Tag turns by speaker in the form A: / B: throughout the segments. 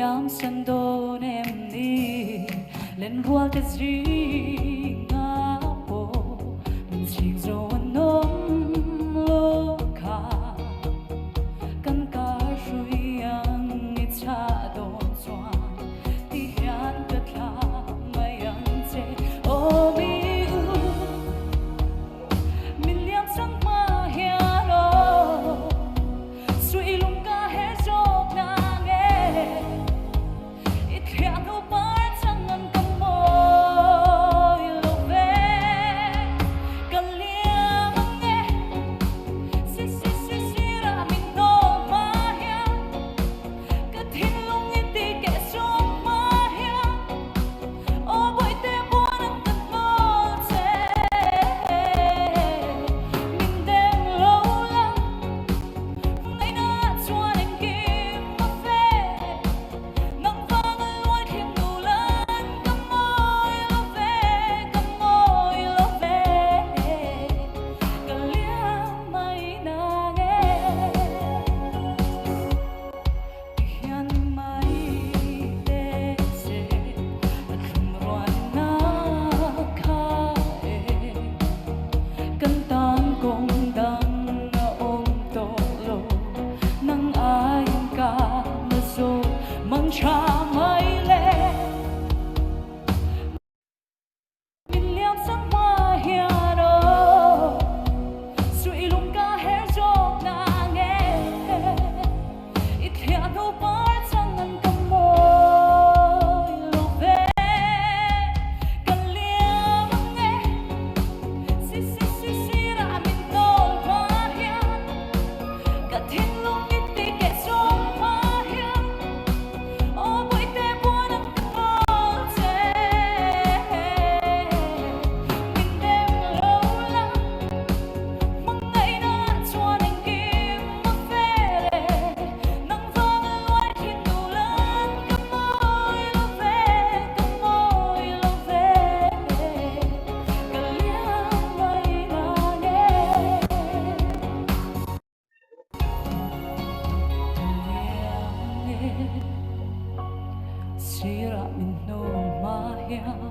A: liam san do nem ni len hua cái gì ngã po mình chỉ zo nom lo kha kan ka shui ang cha don chwa ti hian ka thla mai ang che o mi u min liam sang ma hian o sui lung ka he jok na nge it hian no par chang an kam mo lo ve kan liam nge si ra min no ma hian ka thin lung ni ti ke jok ma hian o boy te buan an kan mo che min dem lo la ngày na chuan anh kim mà phê nắng vàng lối thêm đủ lớn cầm môi lo về cả liang mai na nghe hian mai te se thum roan na kha e kan tan kong dang na om to lo nang ai ka na so mang cha mai le min liam sang ma hian o sui lung ka he jok na nge it hian no par chang an kam mo lo ve kan liam nge si ra min nol ma hian ka thin lung ni ti ke jok ma hian o boy te buan an kan mo che min dem lo la mang ngày na chuan anh kim mà phê le nắng vàng lối thêm đủ lớn cầm môi lo về cả liang mai na nghe sira min no ma hian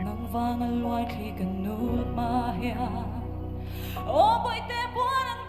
A: nang vang loi khi kan nu ma hian o boy te buan an